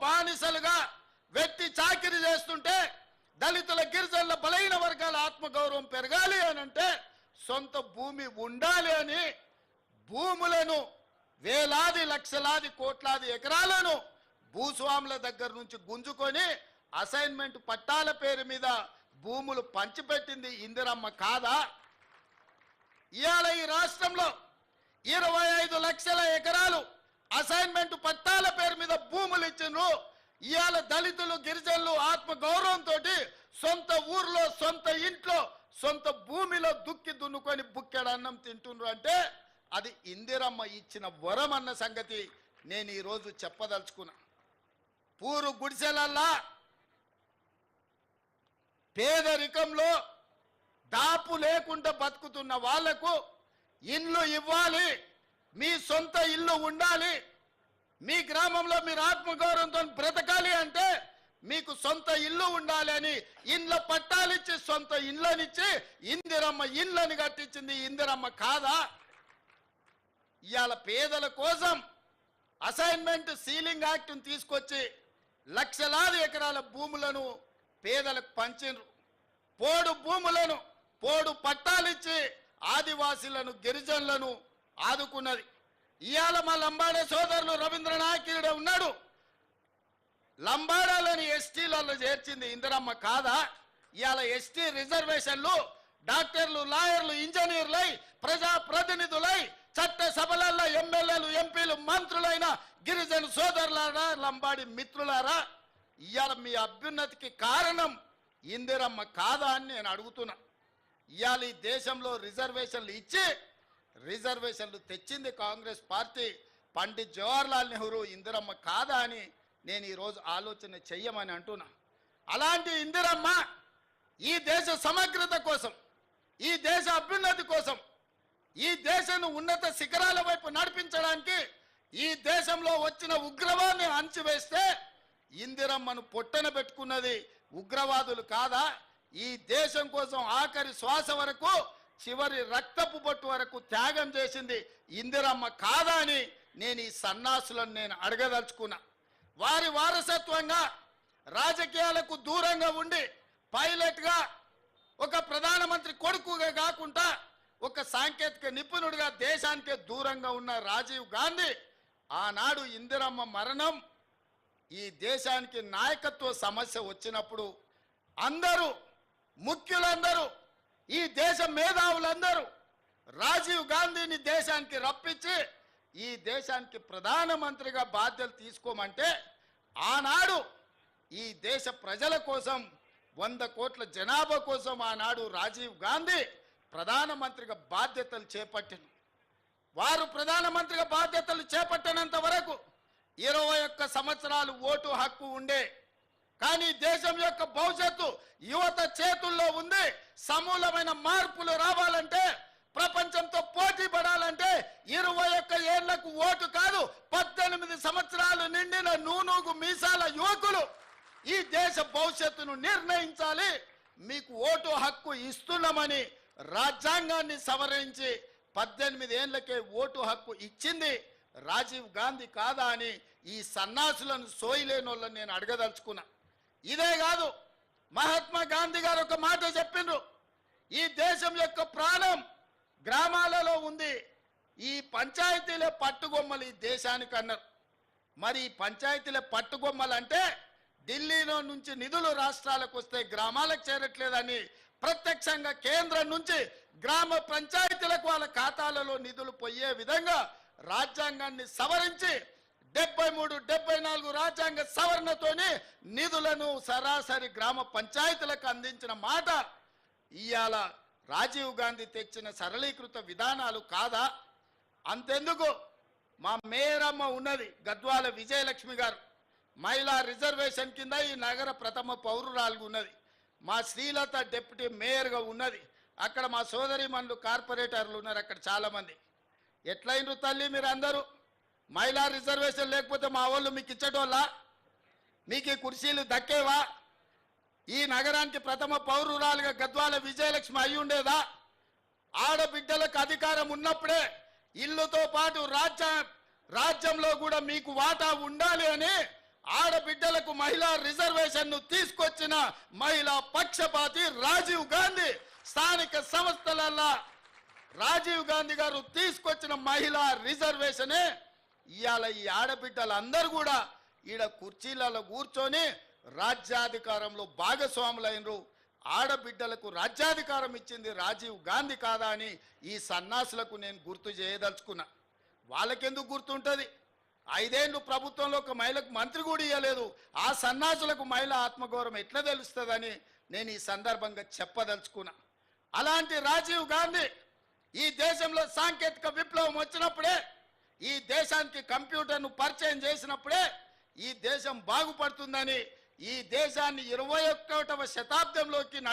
బానిసలుగా వెట్టి చాకిరి చేస్తుంటే దళితుల గిరిజనుల బలైన వర్గాల ఆత్మగౌరవం పెరగాలి అని అంటే సొంత భూమి ఉండాలి అని భూములను వేలాది లక్షలాది కోట్లాది ఎకరాలను భూస్వాముల దగ్గర నుంచి గుంజుకొని అసైన్మెంట్ పట్టాల పేరు మీద భూములు పంచిపెట్టింది ఇందిరమ్మ కాదా? ఇవాళ ఈ రాష్ట్రంలో 25 లక్షల ఎకరాలు అసైన్మెంట్ పట్టాల పేరు మీద భూములు ఇచ్చిండ్రు. ఇవాళ దళితులు గిరిజనులు ఆత్మగౌరవంతో సొంత ఊర్లో సొంత ఇంట్లో సొంత భూమిలో దుక్కి దున్నుకొని బుక్కెడు అన్నం తింటుండ్రు అంటే అది ఇందిరమ్మ ఇచ్చిన వరం అన్న సంగతి నేను ఈరోజు చెప్పదలుచుకున్నా. పూరు గుడిసెలల్లా పేదరికంలో దాపు లేకుండా బతుకుతున్న వాళ్లకు ఇల్లు ఇవ్వాలి, మీ సొంత ఇల్లు ఉండాలి, మీ గ్రామంలో మీరు ఆత్మగౌరవంతో బ్రతకాలి అంటే మీకు సొంత ఇల్లు ఉండాలి అని ఇండ్ల పట్టాలిచ్చి సొంత ఇళ్ళనిచ్చి ఇందిరమ్మ ఇళ్ళని కట్టించింది ఇందిరమ్మ కాదా? ఇవాళ పేదల కోసం అసైన్మెంట్ సీలింగ్ యాక్ట్ను తీసుకొచ్చి లక్షలాది ఎకరాల భూములను పేదలకు పంచిండ్రు. పోడు భూములను పోడు పట్టాలిచ్చి ఆదివాసీలను గిరిజనులను ఆదుకున్నది. ఇవాళ మా లంబాడే సోదరులు రవీంద్రనాయకుడు ఉన్నాడు, లంబాడాలని ఎస్టీలలో చేర్చింది ఇందిరమ్మ కాదా? ఇవాళ ఎస్టీ రిజర్వేషన్లు డాక్టర్లు లాయర్లు ఇంజనీర్లై ప్రజాప్రతినిధులై చట్ట సభలలో ఎమ్మెల్యేలు ఎంపీలు మంత్రులైన గిరిజన సోదరులారా లంబాడి మిత్రులారా ఇవాళ మీ అభ్యున్నతికి కారణం ఇందిరమ్మ కాదా అని నేను అడుగుతున్నా. ఇవాళ ఈ దేశంలో రిజర్వేషన్లు ఇచ్చి రిజర్వేషన్లు తెచ్చింది కాంగ్రెస్ పార్టీ. పండిత్ జవహర్లాల్ నెహ్రూ ఇందిరమ్మ కాదా అని నేను ఈరోజు ఆలోచన చెయ్యమని అంటున్నా. అలాంటి ఇందిరమ్మ ఈ దేశ సమగ్రత కోసం, ఈ దేశ అభ్యున్నతి కోసం, ఈ దేశాన్ని ఉన్నత శిఖరాల వైపు నడిపించడానికి ఈ దేశంలో వచ్చిన ఉగ్రవాదాన్ని అణచివేస్తే ఇందిరమ్మను పొట్టన పెట్టుకున్నది ఉగ్రవాదులు కాదా? ఈ దేశం కోసం ఆఖరి శ్వాస వరకు చివరి రక్తపు బొట్టు వరకు త్యాగం చేసింది ఇందిరమ్మ కాదా అని నేను ఈ సన్నాసులను నేను అడగదలుచుకున్నా. వారి వారసత్వంగా రాజకీయాలకు దూరంగా ఉండి పైలట్గా ఒక ప్రధానమంత్రి కొడుకుగా కాకుండా ఒక సాంకేతిక నిపుణుడిగా దేశానికే దూరంగా ఉన్న రాజీవ్ గాంధీ ఆనాడు ఇందిరమ్మ మరణం ఈ దేశానికి నాయకత్వ సమస్య వచ్చినప్పుడు అందరూ ముఖ్యులందరూ ఈ దేశ మేధావులందరూ రాజీవ్ గాంధీని దేశానికి రప్పించి ఈ దేశానికి ప్రధానమంత్రిగా బాధ్యతలు తీసుకోమంటే ఆనాడు ఈ దేశ ప్రజల కోసం 100 కోట్ల జనాభా కోసం ఆనాడు రాజీవ్ గాంధీ ప్రధానమంత్రిగా బాధ్యతలు చేపట్టిన వారు ప్రధానమంత్రిగా బాధ్యతలు చేపట్టినంత వరకు 21 సంవత్సరాలు ఓటు హక్కు ఉండే. కానీ దేశం యొక్క భవిష్యత్తు యువత చేతుల్లో ఉంది. సమూలమైన మార్పులు రావాలంటే, ప్రపంచంతో పోటీ పడాలంటే 21 ఏళ్లకు ఓటు కాదు, 18 సంవత్సరాలు నిండిన నూనూగు మీసాల యువకులు ఈ దేశ భవిష్యత్తును నిర్ణయించాలి. మీకు ఓటు హక్కు ఇస్తున్నామని రాజ్యాంగాన్ని సవరించి 18 ఏళ్లకే ఓటు హక్కు ఇచ్చింది రాజీవ్ గాంధీ కాదా అని ఈ సన్నాసులను సోయిలేని వాళ్ళని నేను అడగదలుచుకున్నా. ఇదే కాదు, మహాత్మా గాంధీ గారు ఒక మాట చెప్పిండ్రు, ఈ దేశం యొక్క ప్రాణం గ్రామాలలో ఉంది, ఈ పంచాయతీలే పట్టుగొమ్మలు ఈ దేశానికి అన్నారు. మరి ఈ పంచాయతీలే పట్టుగొమ్మలు అంటే ఢిల్లీలో నుంచి నిధులు రాష్ట్రాలకు వస్తే గ్రామాలకు చేరట్లేదని ప్రత్యక్షంగా కేంద్రం నుంచి గ్రామ పంచాయతీలకు వాళ్ళ ఖాతాలలో నిధులు పోయే విధంగా రాజ్యాంగాన్ని సవరించి 73, 74 రాజ్యాంగ సవరణతోని నిధులను సరాసరి గ్రామ పంచాయతీలకు అందించిన మాట ఇవాళ రాజీవ్ గాంధీ తెచ్చిన సరళీకృత విధానాలు కాదా? అంతెందుకు, మా మేయరమ్మ ఉన్నది గద్వాల విజయలక్ష్మి గారు, మహిళా రిజర్వేషన్ కింద ఈ నగర ప్రథమ పౌరురాలుగా ఉన్నది. మా శ్రీలత డిప్యూటీ మేయర్గా ఉన్నది. అక్కడ మా సోదరిమణులు కార్పొరేటర్లు ఉన్నారు, అక్కడ చాలామంది. ఎట్లయినరు తల్లి మీరు అందరూ? మహిళా రిజర్వేషన్ లేకపోతే మా వాళ్ళు మీకు ఇచ్చేటోళ్ళ? మీకు ఈ కుర్చీలు దక్కేవా? ఈ నగరానికి ప్రథమ పౌరురాలుగా గద్వాల విజయలక్ష్మి అయి ఉండేదా? ఆడబిడ్డలకు అధికారం ఉన్నప్పుడే ఇల్లుతో పాటు రాజ్యంలో కూడా మీకు వాటా ఉండాలి అని ఆడబిడ్డలకు మహిళా రిజర్వేషన్ ను తీసుకొచ్చిన మహిళా పక్షపాతి రాజీవ్ గాంధీ. స్థానిక సంస్థలల్లో రాజీవ్ గాంధీ గారు తీసుకొచ్చిన మహిళా రిజర్వేషనే ఇవాళ ఈ ఆడబిడ్డలందరూ కూడా ఈడ కుర్చీలలో కూర్చొని రాజ్యాధికారంలో భాగస్వాములైనరు. ఆడబిడ్డలకు రాజ్యాధికారం ఇచ్చింది రాజీవ్ గాంధీ కాదా అని ఈ సన్నాసులకు నేను గుర్తు చేయదలుచుకున్నా. వాళ్ళకెందుకు గుర్తుంటుంది? 5 ఏళ్ళు ప్రభుత్వంలో ఒక మహిళకు మంత్రి కూడా ఇవ్వలేదు. ఆ సన్నాసులకు మహిళా ఆత్మగౌరవం ఎట్లా తెలుస్తుందని నేను ఈ సందర్భంగా చెప్పదలుచుకున్నా. అలాంటి రాజీవ్ గాంధీ ఈ దేశంలో సాంకేతిక విప్లవం వచ్చినప్పుడే, ఈ దేశానికి కంప్యూటర్ను పరిచయం చేసినప్పుడే ఈ దేశం బాగుపడుతుందని, ఈ దేశాన్ని 21వ శతాబ్దంలోకి